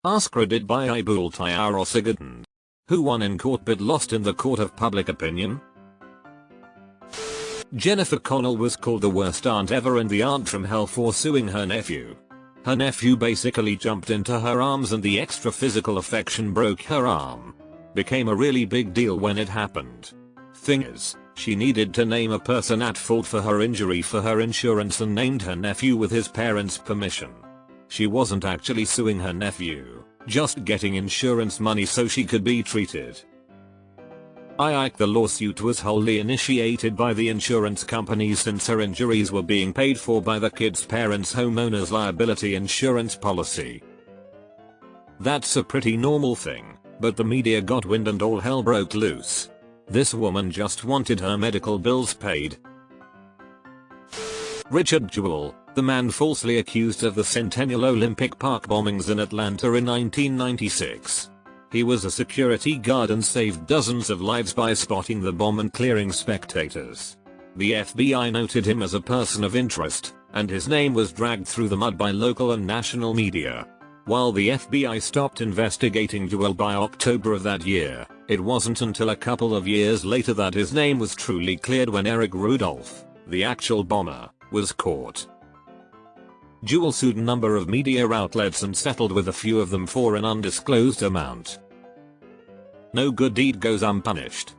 AskReddit by Ibul Tayarosigadin. Who won in court but lost in the court of public opinion? Jennifer Connell was called the worst aunt ever and the aunt from hell for suing her nephew. Her nephew basically jumped into her arms and the extra physical affection broke her arm. Became a really big deal when it happened. Thing is, she needed to name a person at fault for her injury for her insurance and named her nephew with his parents' permission. She wasn't actually suing her nephew, just getting insurance money so she could be treated. The lawsuit was wholly initiated by the insurance company since her injuries were being paid for by the kid's parents' homeowner's liability insurance policy. That's a pretty normal thing, but the media got wind and all hell broke loose. This woman just wanted her medical bills paid. Richard Jewell, the man falsely accused of the Centennial Olympic Park bombings in Atlanta in 1996. He was a security guard and saved dozens of lives by spotting the bomb and clearing spectators. The FBI noted him as a person of interest, and his name was dragged through the mud by local and national media. While the FBI stopped investigating Jewell by October of that year, it wasn't until a couple of years later that his name was truly cleared when Eric Rudolph, the actual bomber, was caught. Jewell sued a number of media outlets and settled with a few of them for an undisclosed amount. No good deed goes unpunished.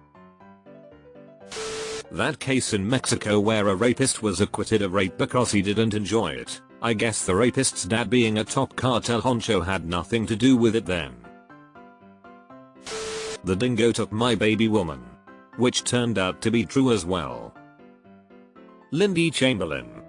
That case in Mexico where a rapist was acquitted of rape because he didn't enjoy it, I guess the rapist's dad being a top cartel honcho had nothing to do with it then. The dingo took my baby woman. Which turned out to be true as well. Lindy Chamberlain.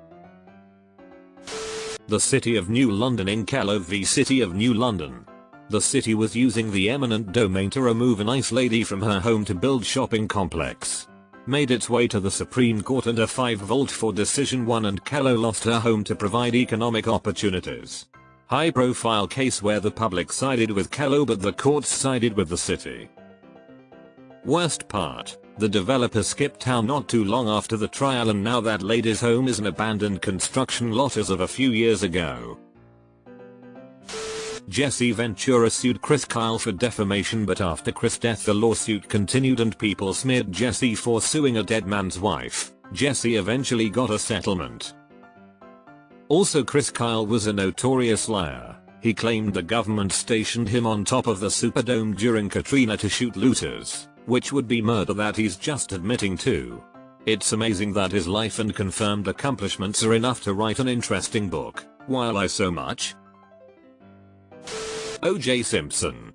The City of New London in Callow v City of New London. The city was using the eminent domain to remove a nice lady from her home to build shopping complex. Made its way to the Supreme Court and a 5-vote for decision won and Callow lost her home to provide economic opportunities. High profile case where the public sided with Callow but the courts sided with the city. Worst part, the developer skipped town not too long after the trial and now that lady's home is an abandoned construction lot as of a few years ago. Jesse Ventura sued Chris Kyle for defamation but after Chris' death the lawsuit continued and people smeared Jesse for suing a dead man's wife. Jesse eventually got a settlement. Also Chris Kyle was a notorious liar. He claimed the government stationed him on top of the Superdome during Katrina to shoot looters, which would be murder that he's just admitting to. It's amazing that his life and confirmed accomplishments are enough to write an interesting book. Why so much? O.J. Simpson.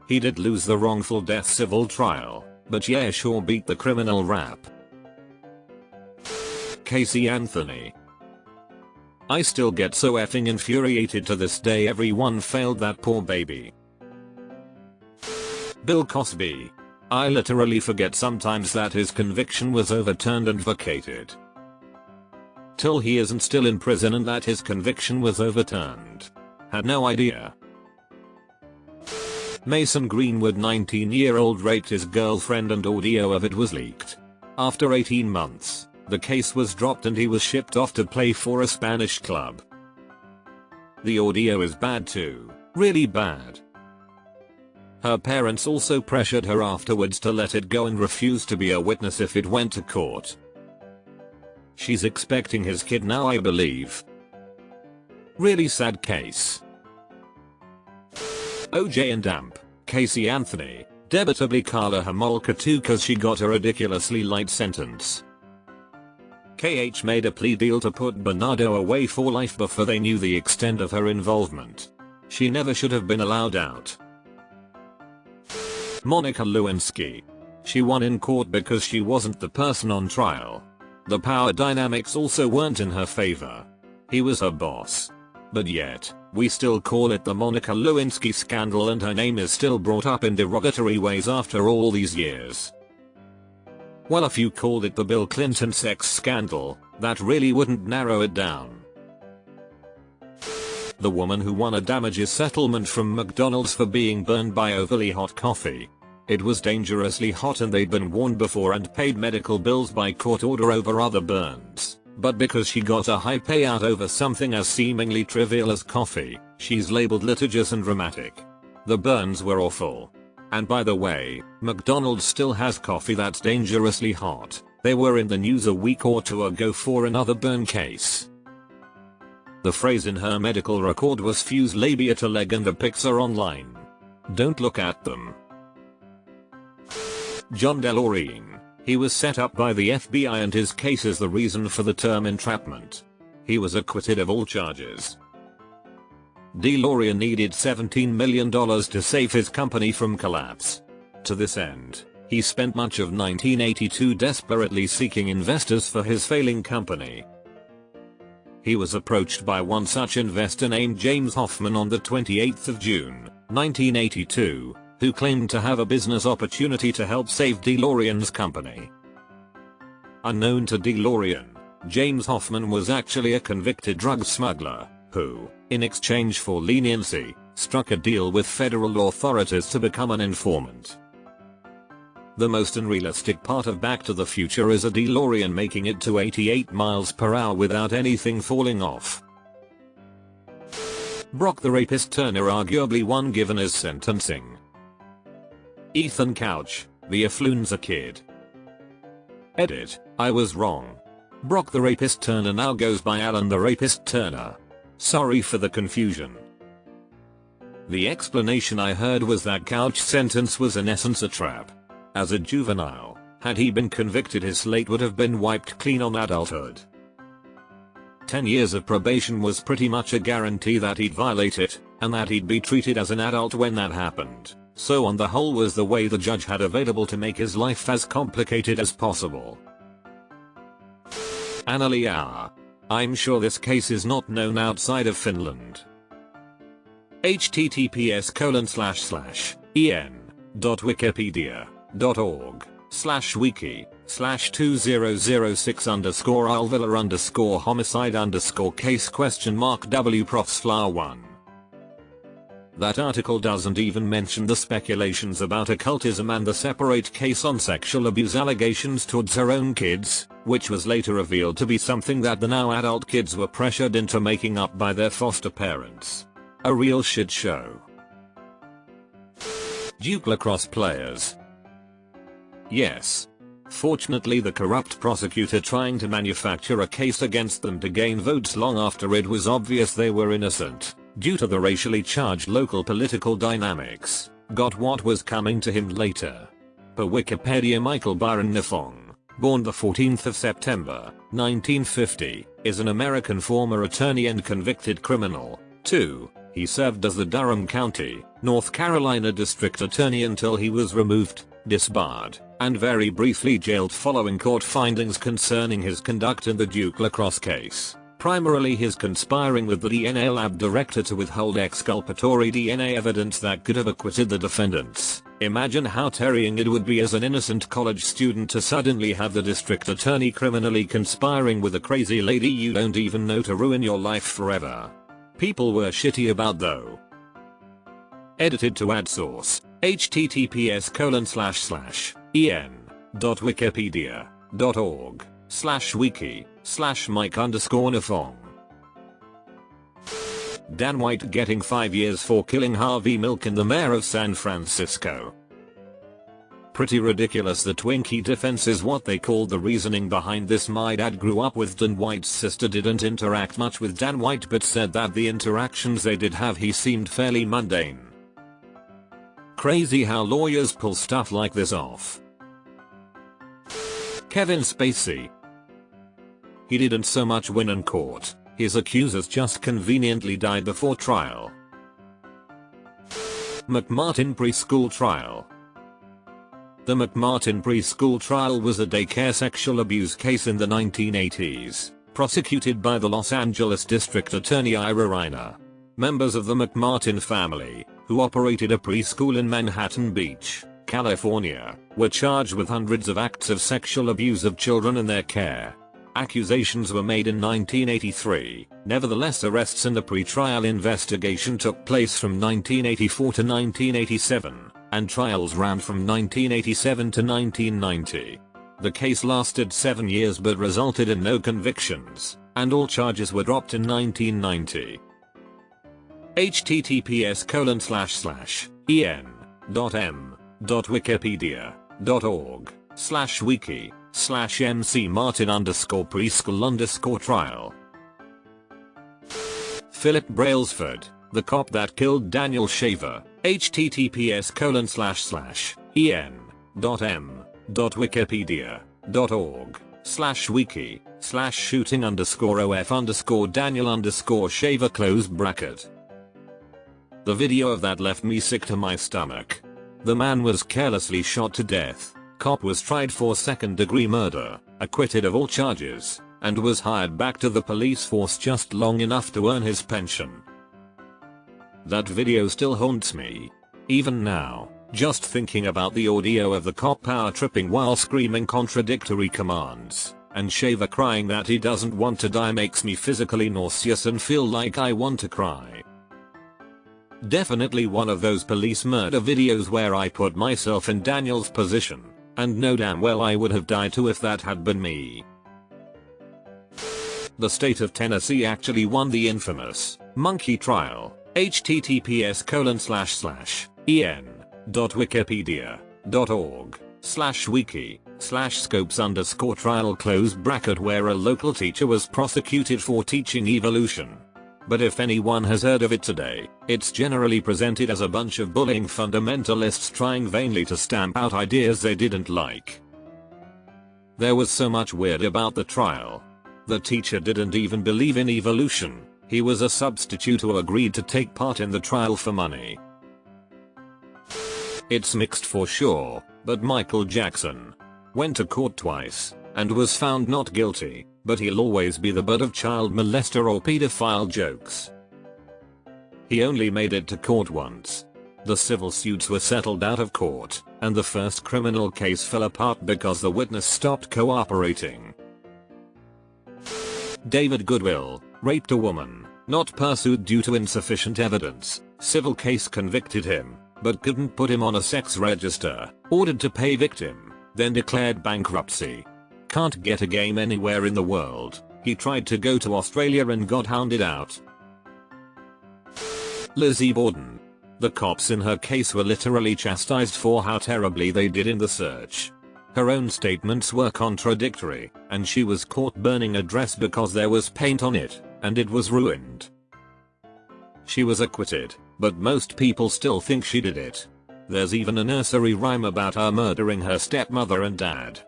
He did lose the wrongful death civil trial, but yeah sure beat the criminal rap. Casey Anthony. I still get so effing infuriated to this day everyone failed that poor baby. Bill Cosby. I literally forget sometimes that his conviction was overturned and vacated. Till he isn't still in prison and that his conviction was overturned. Had no idea. Mason Greenwood 19-year-old raped his girlfriend and audio of it was leaked. After 18 months, the case was dropped and he was shipped off to play for a Spanish club. The audio is bad too, really bad. Her parents also pressured her afterwards to let it go and refused to be a witness if it went to court. She's expecting his kid now I believe. Really sad case. OJ and Amp, Casey Anthony, debatably Carla Homolka too cause she got a ridiculously light sentence. KH made a plea deal to put Bernardo away for life before they knew the extent of her involvement. She never should have been allowed out. Monica Lewinsky. She won in court because she wasn't the person on trial. The power dynamics also weren't in her favor. He was her boss. But yet, we still call it the Monica Lewinsky scandal and her name is still brought up in derogatory ways after all these years. Well, if you called it the Bill Clinton sex scandal, that really wouldn't narrow it down. The woman who won a damages settlement from McDonald's for being burned by overly hot coffee. It was dangerously hot and they'd been warned before and paid medical bills by court order over other burns. But because she got a high payout over something as seemingly trivial as coffee, she's labeled litigious and dramatic. The burns were awful. And by the way, McDonald's still has coffee that's dangerously hot. They were in the news a week or two ago for another burn case. The phrase in her medical record was fuse labia to leg and the pics are online. Don't look at them. John DeLorean. He was set up by the FBI and his case is the reason for the term entrapment. He was acquitted of all charges. DeLorean needed $17 million to save his company from collapse. To this end, he spent much of 1982 desperately seeking investors for his failing company. He was approached by one such investor named James Hoffman on the 28th of June, 1982, who claimed to have a business opportunity to help save DeLorean's company. Unknown to DeLorean, James Hoffman was actually a convicted drug smuggler, who, in exchange for leniency, struck a deal with federal authorities to become an informant. The most unrealistic part of Back to the Future is a DeLorean making it to 88 miles per hour without anything falling off. Brock the Rapist Turner arguably won given his sentencing. Ethan Couch, the Affluenza Kid. Edit, I was wrong. Brock the Rapist Turner now goes by Alan the Rapist Turner. Sorry for the confusion. The explanation I heard was that Couch's sentence was in essence a trap. As a juvenile, had he been convicted his slate would have been wiped clean on adulthood. 10 years of probation was pretty much a guarantee that he'd violate it, and that he'd be treated as an adult when that happened. So on the whole was the way the judge had available to make his life as complicated as possible. Annalia. I'm sure this case is not known outside of Finland. https://en.wikipedia.org/wiki/2006_alvilla_homicide_case?w_profs_1. That article doesn't even mention the speculations about occultism and the separate case on sexual abuse allegations towards her own kids, which was later revealed to be something that the now adult kids were pressured into making up by their foster parents. A real shit show. Duke lacrosse players. Yes. Fortunately, the corrupt prosecutor trying to manufacture a case against them to gain votes long after it was obvious they were innocent, due to the racially charged local political dynamics, got what was coming to him later. Per Wikipedia, Michael Byron Nifong, born the 14th of September, 1950, is an American former attorney and convicted criminal. 2. He served as the Durham County, North Carolina District Attorney until he was removed, disbarred, and very briefly jailed following court findings concerning his conduct in the Duke lacrosse case. Primarily his conspiring with the DNA lab director to withhold exculpatory DNA evidence that could have acquitted the defendants. Imagine how terrifying it would be as an innocent college student to suddenly have the district attorney criminally conspiring with a crazy lady you don't even know to ruin your life forever. People were shitty about though. Edited to add source. https://en.wikipedia.org/wiki/Mike_Nifong. Dan White getting 5 years for killing Harvey Milk and the mayor of San Francisco. Pretty ridiculous. The Twinkie defense is what they called the reasoning behind this. My dad grew up with Dan White's sister, didn't interact much with Dan White, but said that the interactions they did have he seemed fairly mundane. Crazy how lawyers pull stuff like this off. Kevin Spacey. He didn't so much win in court, his accusers just conveniently died before trial. McMartin preschool trial. The McMartin preschool trial was a daycare sexual abuse case in the 1980s, prosecuted by the Los Angeles District Attorney Ira Reiner. Members of the McMartin family, who operated a preschool in Manhattan Beach, California, were charged with hundreds of acts of sexual abuse of children in their care. Accusations were made in 1983, nevertheless arrests and a pre-trial investigation took place from 1984 to 1987, and trials ran from 1987 to 1990. The case lasted 7 years but resulted in no convictions, and all charges were dropped in 1990. https://en.m.wikipedia.org/wiki/mc_martin_preschool_trial. Philip Brailsford, the cop that killed Daniel Shaver. https://en.m.wikipedia.org/wiki/shooting_of_Daniel_Shaver . The video of that left me sick to my stomach. The man was carelessly shot to death. Cop was tried for second-degree murder, acquitted of all charges, and was hired back to the police force just long enough to earn his pension. That video still haunts me. Even now, just thinking about the audio of the cop power tripping while screaming contradictory commands, and Shaver crying that he doesn't want to die makes me physically nauseous and feel like I want to cry. Definitely one of those police murder videos where I put myself in Daniel's position, and know damn well I would have died too if that had been me. The state of Tennessee actually won the infamous monkey trial. https://en.wikipedia.org/wiki/scopes_trial where a local teacher was prosecuted for teaching evolution. But if anyone has heard of it today, it's generally presented as a bunch of bullying fundamentalists trying vainly to stamp out ideas they didn't like. There was so much weird about the trial. The teacher didn't even believe in evolution. He was a substitute who agreed to take part in the trial for money. It's mixed for sure, but Michael Jackson went to court twice and was found not guilty, but he'll always be the butt of child molester or pedophile jokes. He only made it to court once. The civil suits were settled out of court, and the first criminal case fell apart because the witness stopped cooperating. David Goodwill raped a woman, not pursued due to insufficient evidence. Civil case convicted him, but couldn't put him on a sex register. Ordered to pay victim, then declared bankruptcy. Can't get a game anywhere in the world. He tried to go to Australia and got hounded out. Lizzie Borden. The cops in her case were literally chastised for how terribly they did in the search. Her own statements were contradictory, and she was caught burning a dress because there was paint on it, and it was ruined. She was acquitted, but most people still think she did it. There's even a nursery rhyme about her murdering her stepmother and dad.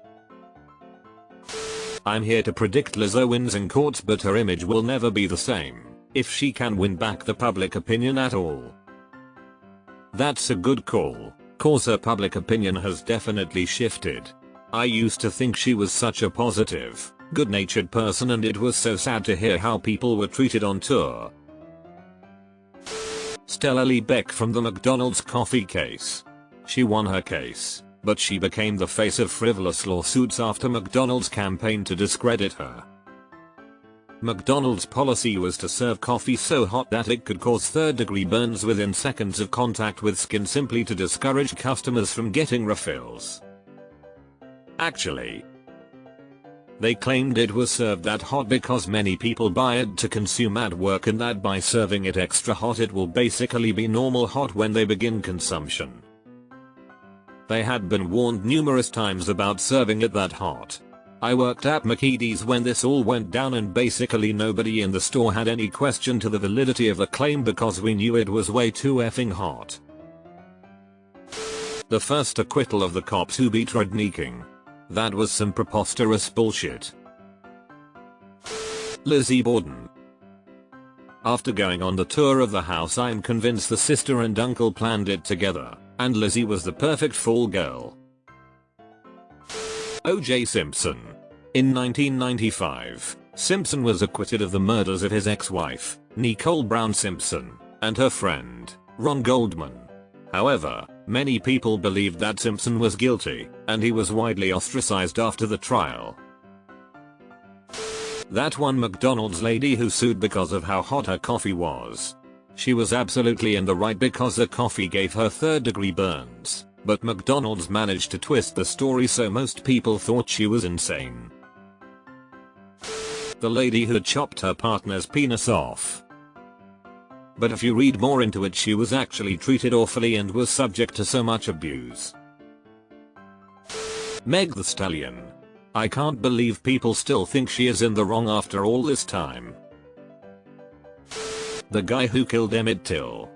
I'm here to predict Lizzo wins in court, but her image will never be the same, if she can win back the public opinion at all. That's a good call, cause her public opinion has definitely shifted. I used to think she was such a positive, good-natured person, and it was so sad to hear how people were treated on tour. Stella Lee Beck from the McDonald's coffee case. She won her case, but she became the face of frivolous lawsuits after McDonald's campaigned to discredit her. McDonald's policy was to serve coffee so hot that it could cause third-degree burns within seconds of contact with skin, simply to discourage customers from getting refills. Actually, they claimed it was served that hot because many people buy it to consume at work, and that by serving it extra hot it will basically be normal hot when they begin consumption. They had been warned numerous times about serving it that hot. I worked at McKeedy's when this all went down, and basically nobody in the store had any question to the validity of the claim because we knew it was way too effing hot. The first acquittal of the cops who beat Rudniking. That was some preposterous bullshit. Lizzie Borden. After going on the tour of the house, I'm convinced the sister and uncle planned it together, and Lizzie was the perfect fall girl. O.J. Simpson. In 1995, Simpson was acquitted of the murders of his ex-wife, Nicole Brown Simpson, and her friend, Ron Goldman. However, many people believed that Simpson was guilty, and he was widely ostracized after the trial. That one McDonald's lady who sued because of how hot her coffee was. She was absolutely in the right because the coffee gave her third-degree burns, But McDonald's managed to twist the story so most people thought she was insane. The lady who chopped her partner's penis off. But if you read more into it, she was actually treated awfully and was subject to so much abuse. Meg the Stallion. I can't believe people still think she is in the wrong after all this time. The guy who killed Emmett Till.